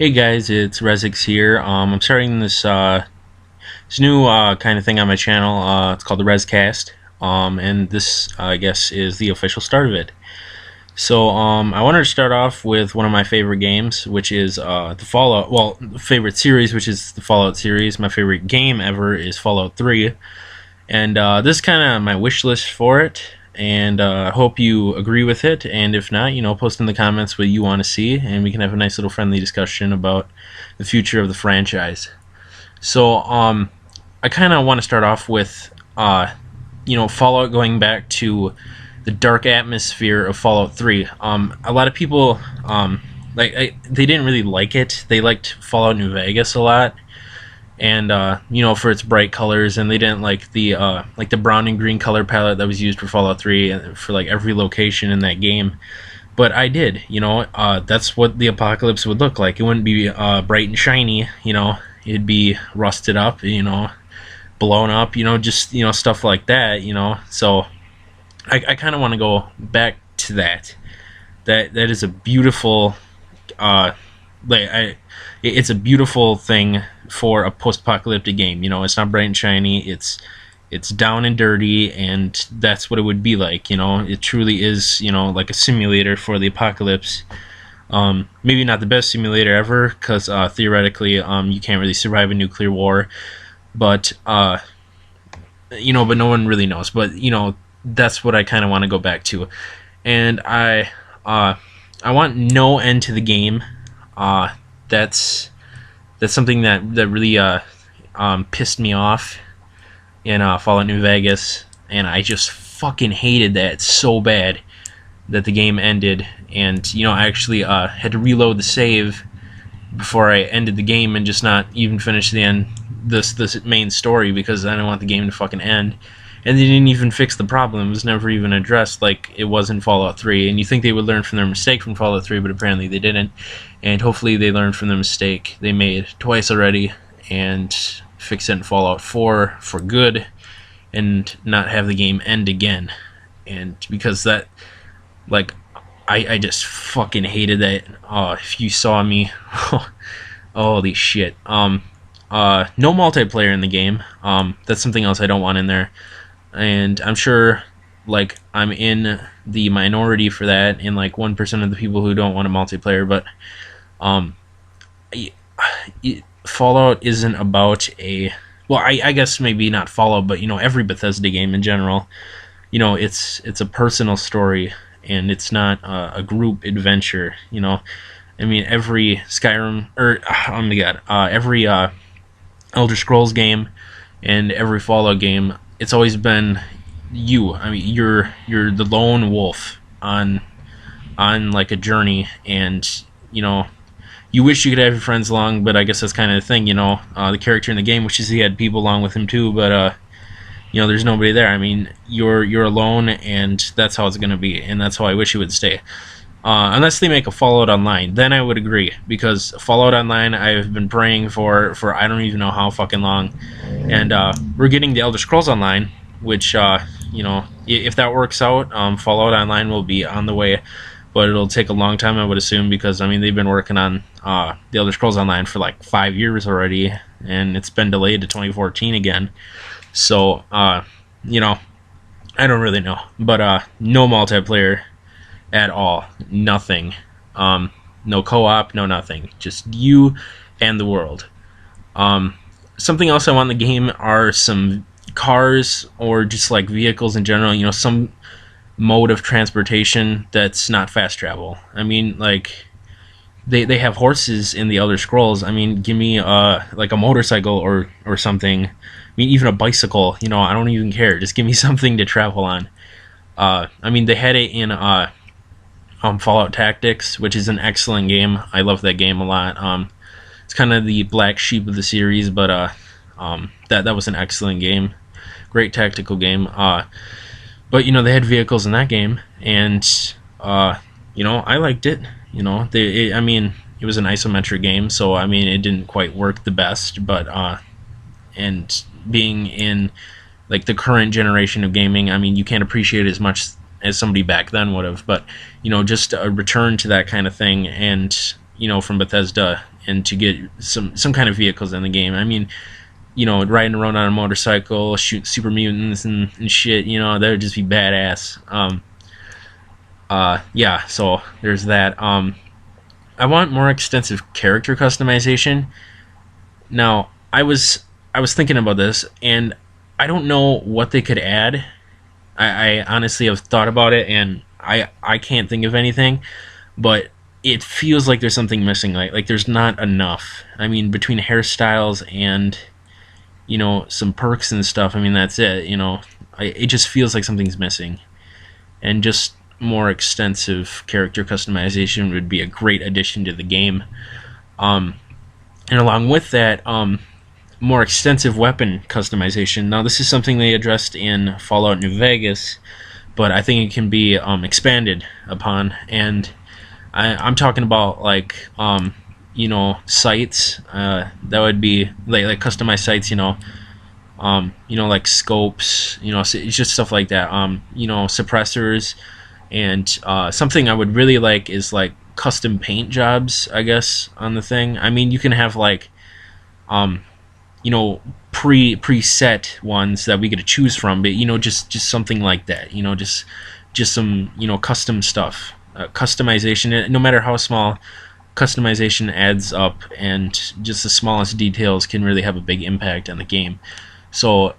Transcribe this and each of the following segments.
Hey guys, it's RezCast here. I'm starting this new kind of thing on my channel. It's called the RezCast, and this I guess is the official start of it. So I wanted to start off with one of my favorite games, which is the Fallout. Well, favorite series, which is the Fallout series. My favorite game ever is Fallout 3, and this is kind of my wish list for it. And I hope you agree with it. And if not, post in the comments what you want to see, and we can have a nice little friendly discussion about the future of the franchise. So, I kind of want to start off with, Fallout going back to the dark atmosphere of Fallout 3. A lot of people, they didn't really like it. They liked Fallout New Vegas a lot. And for its bright colors, and they didn't like the brown and green color palette that was used for Fallout 3 for like every location in that game. But I did, that's what the apocalypse would look like. It wouldn't be bright and shiny, it'd be rusted up, blown up, just stuff like that, So I kind of want to go back to that. That is a beautiful, it's a beautiful thing for a post-apocalyptic game. It's not bright and shiny. It's down and dirty, and that's what it would be like. It truly is, like a simulator for the apocalypse. Maybe not the best simulator ever, because theoretically, you can't really survive a nuclear war. But but no one really knows. But that's what I kind of want to go back to, and I want no end to the game. That's something that really pissed me off in Fallout New Vegas, and I just fucking hated that so bad that the game ended. And I actually had to reload the save before I ended the game and just not even finish this main story, because I didn't want the game to fucking end. And they didn't even fix the problem. It was never even addressed like it was in Fallout 3. And you think they would learn from their mistake from Fallout 3, but apparently they didn't. And hopefully they learned from the mistake they made twice already and fix it in Fallout 4 for good and not have the game end again. And because that, I just fucking hated that. If you saw me, holy shit. No multiplayer in the game. That's something else I don't want in there. And I'm sure, I'm in the minority for that, and 1% of the people who don't want a multiplayer. But Fallout isn't about I guess maybe not Fallout, but every Bethesda game in general. It's a personal story, and it's not a group adventure. Every Skyrim, oh my god, every Elder Scrolls game and every Fallout game, it's always been you. You're the lone wolf on a journey, and you wish you could have your friends along, but I guess that's kind of the thing. The character in the game wishes he had people along with him too, but there's nobody there. You're alone, and that's how it's gonna be, and that's how I wish it would stay. Unless they make a Fallout Online, then I would agree, because Fallout Online I've been praying for I don't even know how fucking long, and we're getting the Elder Scrolls Online, which if that works out, Fallout Online will be on the way, but it'll take a long time, I would assume, because they've been working on the Elder Scrolls Online for 5 years already, and it's been delayed to 2014 again. So I don't really know, but no multiplayer at all. Nothing. No co-op, no nothing. Just you and the world. Something else I want in the game are some cars, or just vehicles in general. Some mode of transportation that's not fast travel. They have horses in the Elder Scrolls. Give me a motorcycle or something. Even a bicycle. I don't even care. Just give me something to travel on. They had it in Fallout Tactics, which is an excellent game. I love that game a lot. It's kind of the black sheep of the series, but that was an excellent game. Great tactical game. But they had vehicles in that game, and I liked it. It was an isometric game, so it didn't quite work the best, but and being in the current generation of gaming, you can't appreciate it as much as somebody back then would have. But just a return to that kind of thing, and from Bethesda, and to get some kind of vehicles in the game. I mean, riding around on a motorcycle, shooting super mutants and shit, that would just be badass. Yeah, so there's that. I want more extensive character customization. Now, I was thinking about this, and I don't know what they could add. I honestly have thought about it, and I can't think of anything, but it feels like there's something missing. Like there's not enough. I mean, between hairstyles and some perks and stuff, I mean, that's it. It just feels like something's missing, and just more extensive character customization would be a great addition to the game. And along with that, more extensive weapon customization. Now, this is something they addressed in Fallout New Vegas, but I think it can be expanded upon. And I'm talking about sights. That would be like customized sights. Like scopes. It's just stuff like that. Suppressors, and something I would really like is like custom paint jobs, I guess, on the thing. I mean, you can have preset ones that we get to choose from, but just something like that. Just some custom stuff, customization. No matter how small, customization adds up, and just the smallest details can really have a big impact on the game. So,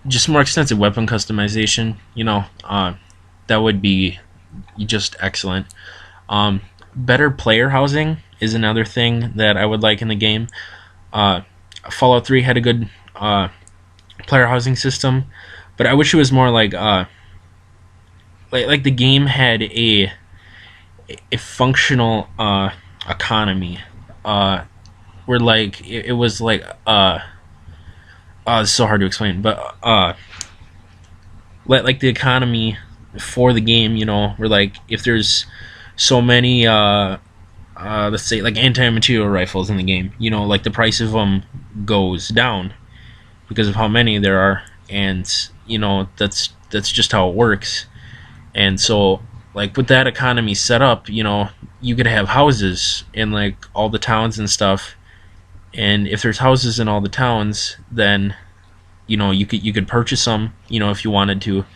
just more extensive weapon customization. That would be just excellent. Better player housing is another thing that I would like in the game. Fallout 3 had a good player housing system, but I wish it was more like the game had a functional economy, where it was it's so hard to explain, but like the economy for the game, where if there's so many let's say anti-material rifles in the game, the price of them goes down because of how many there are, and that's just how it works. And so with that economy set up, you could have houses in all the towns and stuff, and if there's houses in all the towns, then you could purchase them, if you wanted to,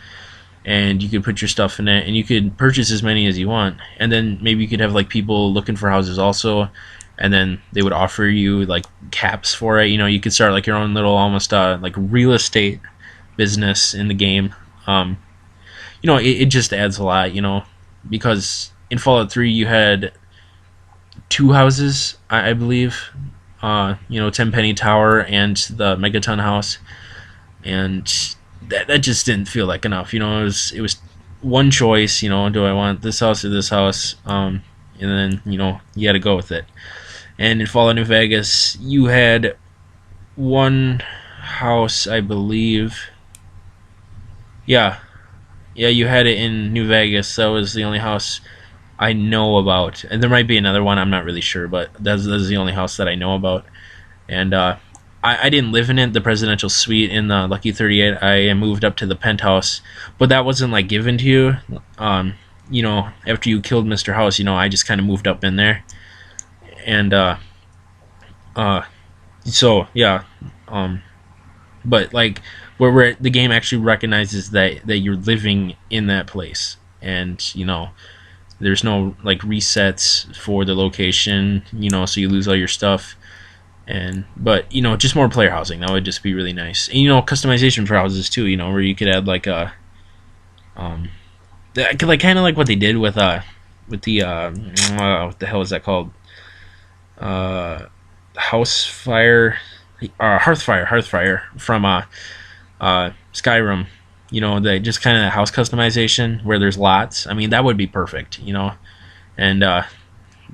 and you could put your stuff in it, and you could purchase as many as you want, and then maybe you could have people looking for houses also, and then they would offer you caps for it. You could start your own little almost real estate business in the game. It just adds a lot, because in Fallout 3 you had 2 houses, I believe, Tenpenny Tower and the Megaton House, and that just didn't feel like enough. It was one choice. Do I want this house or this house? And then you had to go with it. And in Fallout New Vegas, you had one house, I believe. Yeah, you had it in New Vegas. That was the only house I know about, and there might be another one. I'm not really sure, but that's the only house that I know about. And I didn't live in it, the presidential suite in the Lucky 38. I moved up to the penthouse, but that wasn't given to you. After you killed Mr. House, I just kind of moved up in there, and so yeah, but where the game actually recognizes that you're living in that place, and there's no resets for the location, so you lose all your stuff. But just more player housing, that would just be really nice. And customization for houses too, where you could add kind of like what they did with the what the hell is that called, Hearthfire from Skyrim. They just kind of house customization where there's lots. I mean, that would be perfect, and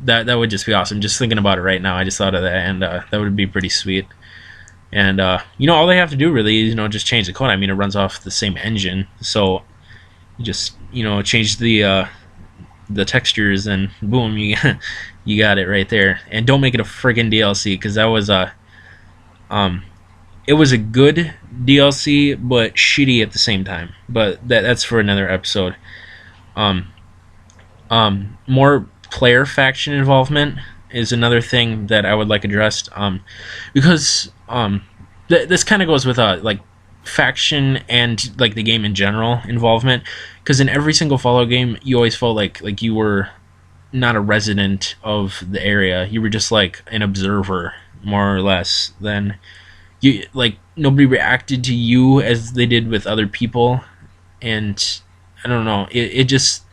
that would just be awesome. Just thinking about it right now, I just thought of that, and that would be pretty sweet. And all they have to do really is just change the code. I mean, it runs off the same engine, so you just change the textures, and boom, you got it right there. And don't make it a friggin' DLC, because that was it was a good DLC, but shitty at the same time. But that's for another episode. More player faction involvement is another thing that I would like addressed, because this kind of goes with like faction and like the game in general involvement. Because in every single Fallout game, you always felt like you were not a resident of the area. You were just like an observer, more or less. Then you like nobody reacted to you as they did with other people, and I don't know. It just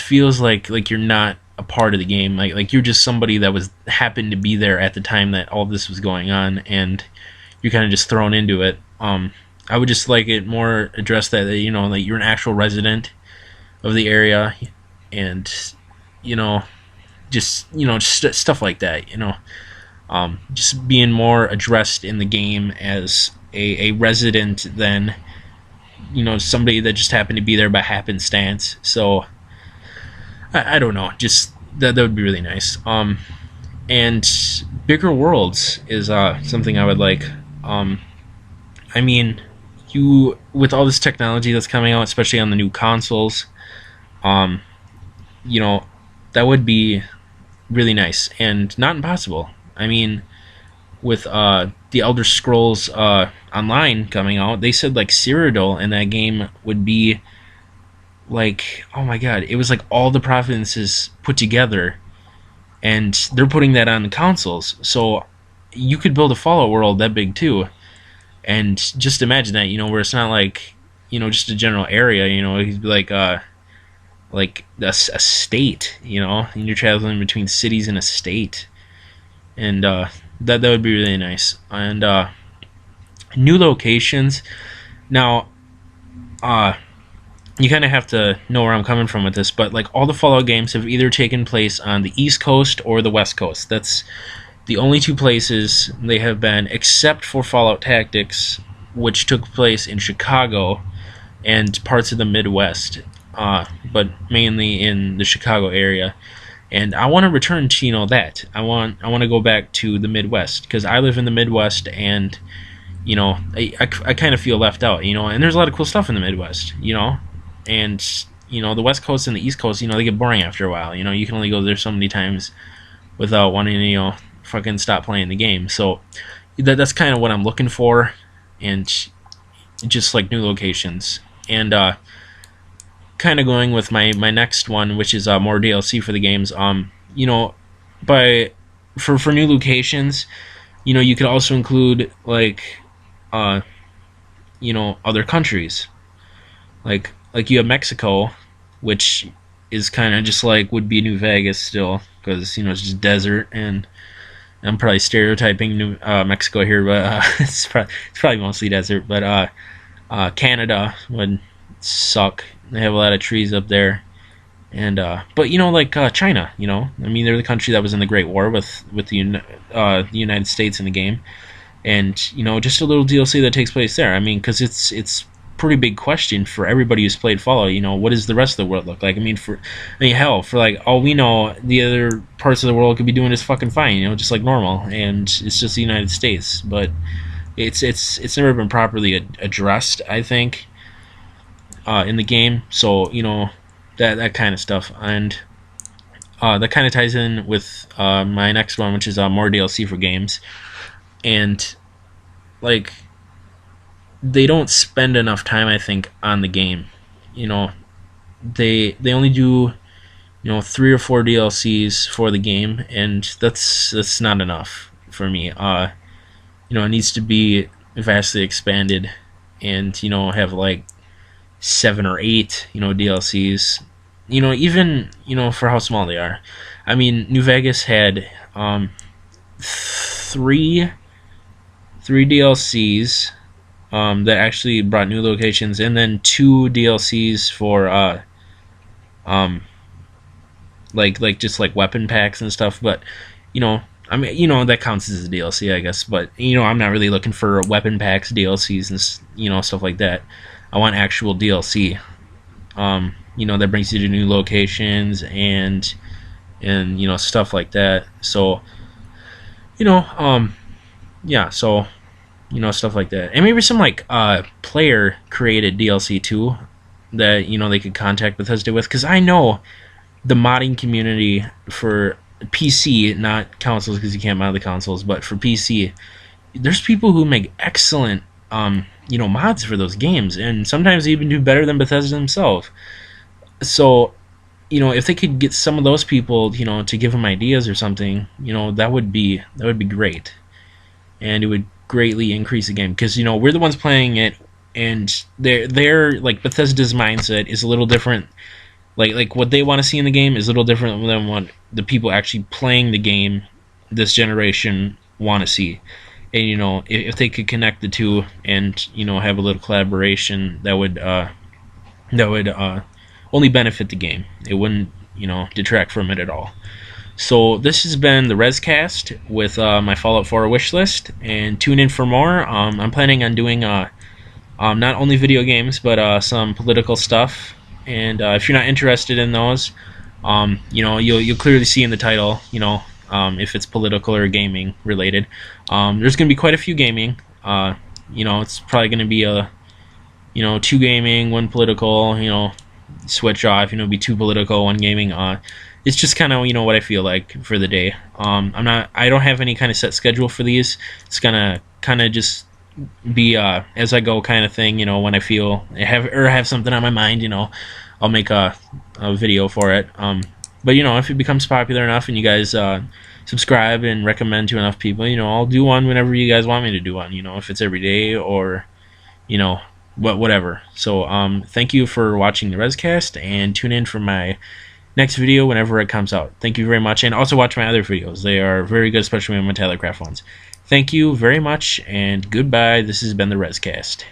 feels like you're not a part of the game. Like you're just somebody that was happened to be there at the time that all this was going on, and you're kind of just thrown into it. I would just like it more addressed that like you're an actual resident of the area, and just stuff like that. Just being more addressed in the game as a resident than somebody that just happened to be there by happenstance. So I don't know, just that would be really nice. And bigger worlds is something I would like. I mean, you with all this technology that's coming out, especially on the new consoles, that would be really nice and not impossible. I mean, with the Elder Scrolls Online coming out, they said like Cyrodiil in that game would be like, oh my god, it was like all the provinces put together, and they're putting that on the consoles. So you could build a Fallout world that big too, and just imagine that, where it's not like just a general area. It'd be like a state, and you're traveling between cities and a state, and that would be really nice. And new locations. Now, you kind of have to know where I'm coming from with this, but like all the Fallout games have either taken place on the East Coast or the West Coast. That's the only two places they have been, except for Fallout Tactics, which took place in Chicago and parts of the Midwest, but mainly in the Chicago area. And I want to return to that. I want to go back to the Midwest, because I live in the Midwest, and I kind of feel left out. And there's a lot of cool stuff in the Midwest. And the West Coast and the East Coast, they get boring after a while. You can only go there so many times without wanting to fucking stop playing the game. So that's kind of what I'm looking for, and just like new locations. And kind of going with my next one, which is more DLC for the games. For new locations, you could also include like other countries, like you have Mexico, which is kind of just like would be New Vegas still, because it's just desert. And I'm probably stereotyping Mexico here, but it's probably mostly desert. But Canada would suck. They have a lot of trees up there. And but like China, I mean, they're the country that was in the Great War with the United States in the game, and just a little DLC that takes place there. I mean, because it's pretty big question for everybody who's played Fallout. What does the rest of the world look like? I mean, hell, for like all we know, the other parts of the world could be doing just fucking fine, just like normal, and it's just the United States. But it's never been properly addressed, I think, in the game. So that kind of stuff, and that kind of ties in with my next one, which is more DLC for games. And like, they don't spend enough time, I think, on the game. They only do 3 or 4 DLCs for the game, and that's not enough for me. It needs to be vastly expanded, and have like 7 or 8 DLCs, even for how small they are. I mean, New Vegas had 3 DLCs that actually brought new locations, and then 2 DLCs for like just like weapon packs and stuff. But I mean, that counts as a DLC, I guess. But I'm not really looking for weapon packs, DLCs, and stuff like that. I want actual DLC, that brings you to new locations and stuff like that. So, yeah, so, stuff like that. And maybe some like player created DLC too that they could contact Bethesda with, because I know the modding community for PC, not consoles because you can't mod the consoles, but for PC, there's people who make excellent mods for those games, and sometimes they even do better than Bethesda themselves. So if they could get some of those people, to give them ideas or something, that would be great, and it would greatly increase the game because we're the ones playing it, and they're like Bethesda's mindset is a little different. Like what they want to see in the game is a little different than what the people actually playing the game this generation want to see. And if they could connect the two and have a little collaboration, that would only benefit the game. It wouldn't detract from it at all. So this has been the RezCast with my Fallout 4 wish list, and tune in for more. I'm planning on doing not only video games but some political stuff. And if you're not interested in those, you'll clearly see in the title, if it's political or gaming related. There's going to be quite a few gaming. It's probably going to be a 2 gaming, 1 political. Switch off. Be 2 political, 1 gaming. It's just kind of what I feel like for the day. I don't have any kind of set schedule for these. It's gonna kind of just be as I go kind of thing. When I feel have something on my mind, I'll make a video for it. But if it becomes popular enough and you guys subscribe and recommend to enough people, I'll do one whenever you guys want me to do one. If it's every day or whatever. So thank you for watching the RezCast, and tune in for my next video whenever it comes out. Thank you very much, and also watch my other videos. They are very good, especially my Metallicraft ones. Thank you very much, and goodbye. This has been the RezCast.